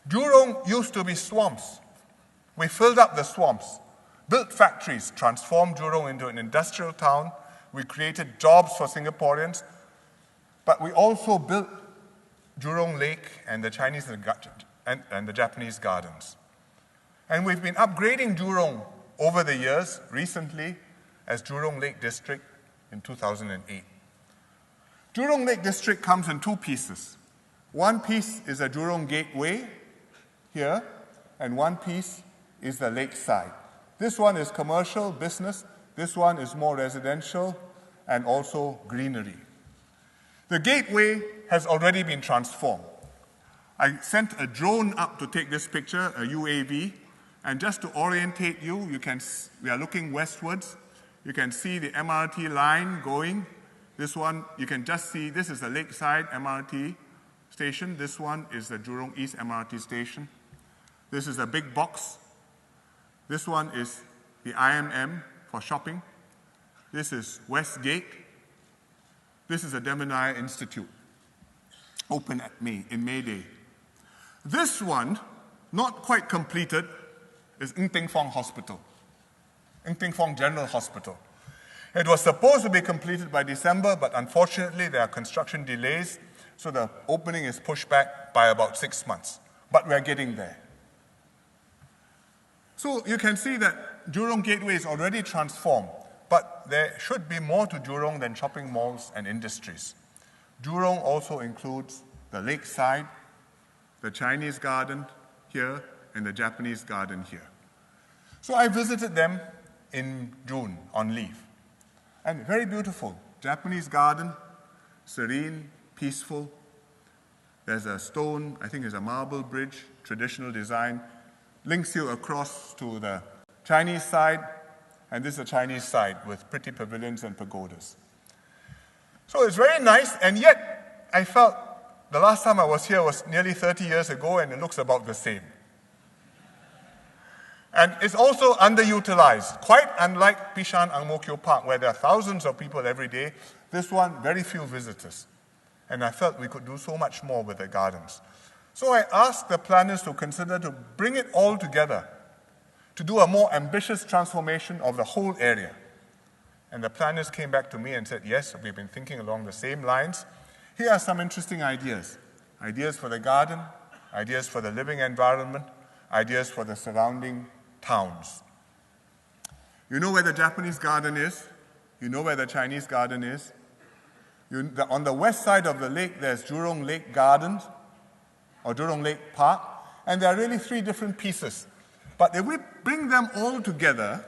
Jurong used to be swamps. We filled up the swamps, built factories, transformed Jurong into an industrial town. We created jobs for Singaporeans, but we also built Jurong Lake and the Chinese and the Japanese gardens. And we've been upgrading Jurong over the years, recently as Jurong Lake District in 2008. Jurong Lake District comes in two pieces. One piece is a Jurong Gateway here, and one piece is the lakeside. This one is commercial, business. This one is more residential and also greenery. The gateway has already been transformed. I sent a drone up to take this picture, a UAV, and just to orientate you, we are looking westwards. You can see the MRT line going. This one, you can just see, this is the Lakeside MRT station. This one is the Jurong East MRT station. This is a big box. This one is the IMM for shopping. This is Westgate. This is the Demonai Institute, open in May Day. This one, not quite completed, is Ng Teng Fong Hospital, Ng Teng Fong General Hospital. It was supposed to be completed by December, but unfortunately there are construction delays, so the opening is pushed back by about 6 months. But we're getting there. So you can see that Jurong Gateway is already transformed, but there should be more to Jurong than shopping malls and industries. Jurong also includes the lakeside, the Chinese garden here, and the Japanese garden here. So I visited them in June on leave. And very beautiful. Japanese garden, serene, peaceful. There's a stone, I think it's a marble bridge, traditional design, links you across to the Chinese side, and this is the Chinese side with pretty pavilions and pagodas. So it's very nice, and yet I felt the last time I was here was nearly 30 years ago, and it looks about the same. And it's also underutilized, quite unlike Bishan Ang Mo Kio Park, where there are thousands of people every day. This one, very few visitors. And I felt we could do so much more with the gardens. So I asked the planners to consider to bring it all together, to do a more ambitious transformation of the whole area. And the planners came back to me and said, yes, we've been thinking along the same lines. Here are some interesting ideas. Ideas for the garden, ideas for the living environment, ideas for the surrounding towns. You know where the Japanese garden is. You know where the Chinese garden is. On the west side of the lake, there's Jurong Lake Gardens, or Jurong Lake Park, and there are really three different pieces. But if we bring them all together,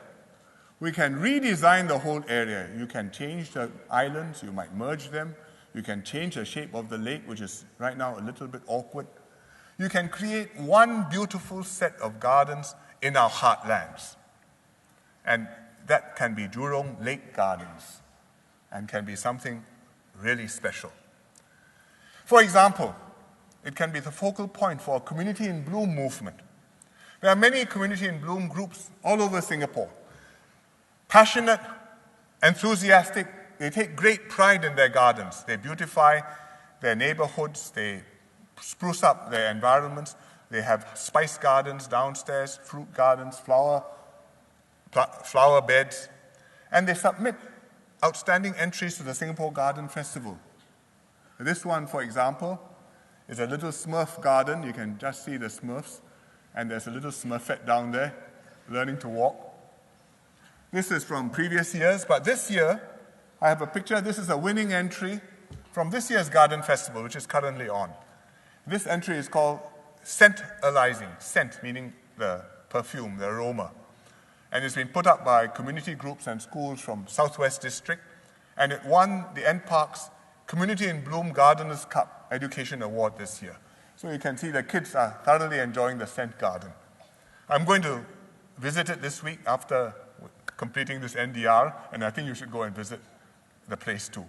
we can redesign the whole area. You can change the islands, you might merge them. You can change the shape of the lake, which is right now a little bit awkward. You can create one beautiful set of gardens in our heartlands. And that can be Jurong Lake Gardens and can be something really special. For example, it can be the focal point for a Community in Bloom movement. There are many Community in Bloom groups all over Singapore. Passionate, enthusiastic, they take great pride in their gardens. They beautify their neighborhoods, they spruce up their environments. They have spice gardens downstairs, fruit gardens, flower beds, and they submit outstanding entries to the Singapore Garden Festival. This one, for example, is a little Smurf garden. You can just see the Smurfs, and there's a little Smurfette down there learning to walk. This is from previous years, but this year, I have a picture. This is a winning entry from this year's Garden Festival, which is currently on. This entry is called Scent-alizing, scent meaning the perfume, the aroma. And it's been put up by community groups and schools from Southwest District, and it won the NParks Community in Bloom Gardeners Cup Education Award this year. So you can see the kids are thoroughly enjoying the scent garden. I'm going to visit it this week after completing this NDR, and I think you should go and visit the place too.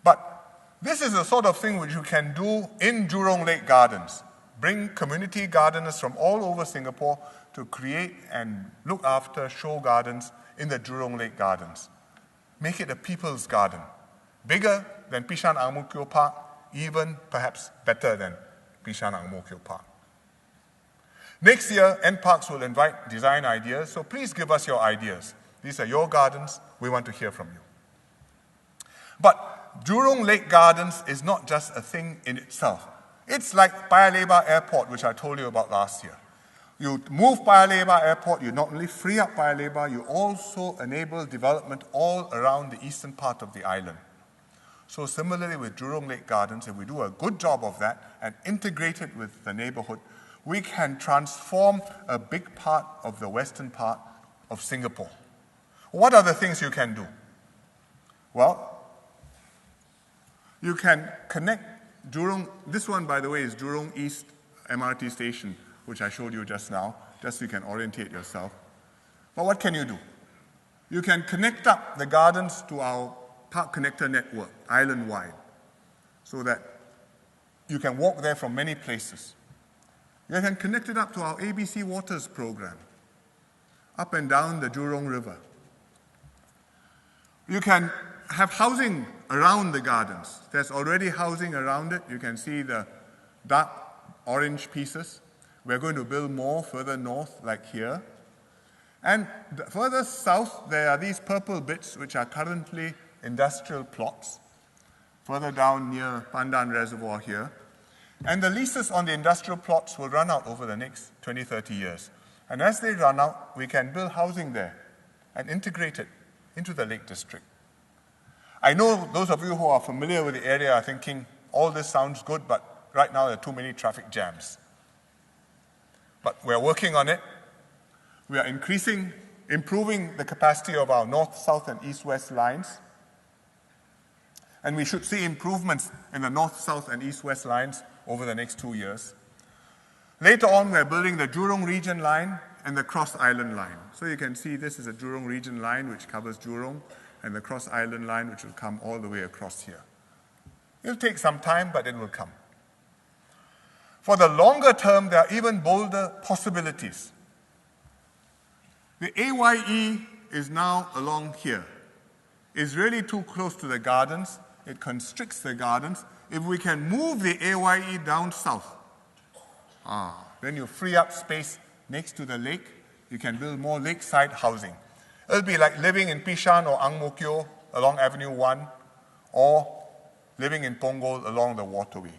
But this is the sort of thing which you can do in Jurong Lake Gardens. Bring community gardeners from all over Singapore to create and look after show gardens in the Jurong Lake Gardens. Make it a people's garden, bigger than Bishan Ang Mo Kio Park, even perhaps better than Bishan Ang Mo Kio Park. Next year, NParks will invite design ideas, so please give us your ideas. These are your gardens. We want to hear from you. But Jurong Lake Gardens is not just a thing in itself. It's like Paya Lebar Airport, which I told you about last year. You move Paya Lebar Airport, you not only free up Paya Lebar, you also enable development all around the eastern part of the island. So similarly with Jurong Lake Gardens, if we do a good job of that and integrate it with the neighborhood, we can transform a big part of the western part of Singapore. What are the things you can do? Well, you can connect Jurong, this one, by the way, is Jurong East MRT station, which I showed you just now, just so you can orientate yourself. But what can you do? You can connect up the gardens to our Park Connector network, island-wide, so that you can walk there from many places. You can connect it up to our ABC Waters program, up and down the Jurong River. You can have housing around the gardens. There's already housing around it. You can see the dark orange pieces. We're going to build more further north, like here. And further south, there are these purple bits, which are currently industrial plots, further down near Pandan Reservoir here. And the leases on the industrial plots will run out over the next 20, 30 years. And as they run out, we can build housing there and integrate it into the Lake District. I know those of you who are familiar with the area are thinking, all this sounds good, but right now there are too many traffic jams. But we're working on it. We are improving the capacity of our north, south, and east-west lines. And we should see improvements in the north, south, and east-west lines over the next 2 years. Later on, we're building the Jurong Region line and the Cross Island line. So you can see this is a Jurong Region line, which covers Jurong, and the Cross Island line, which will come all the way across here. It'll take some time, but it will come. For the longer term, there are even bolder possibilities. The AYE is now along here. It's really too close to the gardens. It constricts the gardens. If we can move the AYE down south, then you free up space next to the lake. You can build more lakeside housing. It'll be like living in Bishan or Ang Mo Kio along Avenue 1, or living in Punggol along the waterway.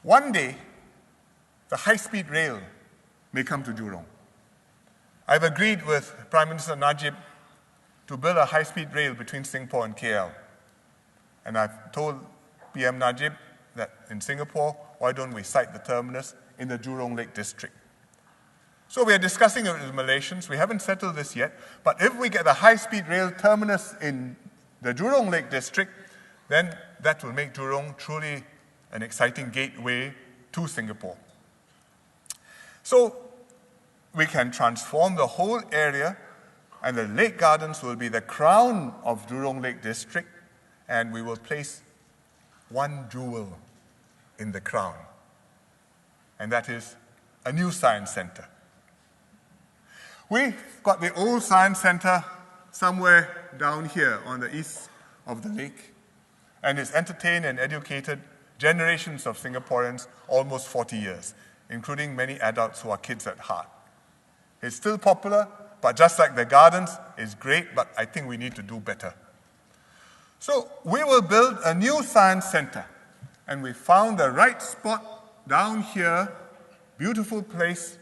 One day, the high-speed rail may come to Jurong. I've agreed with Prime Minister Najib to build a high-speed rail between Singapore and KL. And I've told PM Najib that in Singapore, why don't we site the terminus in the Jurong Lake District? So we are discussing it with Malaysians. We haven't settled this yet. But if we get a high-speed rail terminus in the Jurong Lake District, then that will make Jurong truly an exciting gateway to Singapore. So we can transform the whole area, and the Lake Gardens will be the crown of Jurong Lake District, and we will place one jewel in the crown, and that is a new science center. We've got the old science center somewhere down here on the east of the lake, and it's entertained and educated generations of Singaporeans almost 40 years, including many adults who are kids at heart. It's still popular, but just like the gardens, it's great, but I think we need to do better. So we will build a new science center, and we found the right spot down here, beautiful place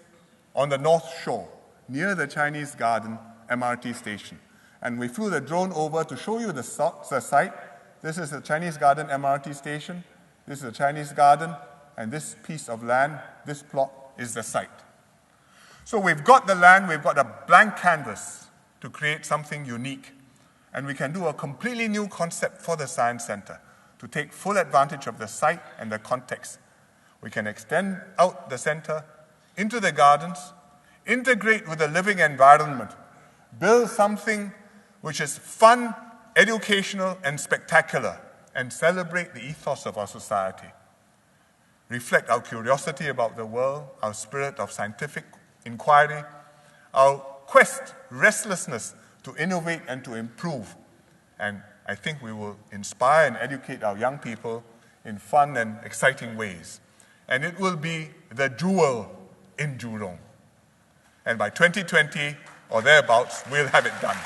on the North Shore, near the Chinese Garden MRT station. And we flew the drone over to show you the site. This is the Chinese Garden MRT station. This is the Chinese Garden, and this piece of land, this plot, is the site. So we've got the land, we've got a blank canvas to create something unique. And we can do a completely new concept for the Science Center to take full advantage of the site and the context. We can extend out the center into the gardens, integrate with the living environment, build something which is fun, educational, and spectacular, and celebrate the ethos of our society. Reflect our curiosity about the world, our spirit of scientific inquiry, our quest, restlessness to innovate and to improve. And I think we will inspire and educate our young people in fun and exciting ways. and it will be the jewel in Jurong. And by 2020 or thereabouts, we'll have it done.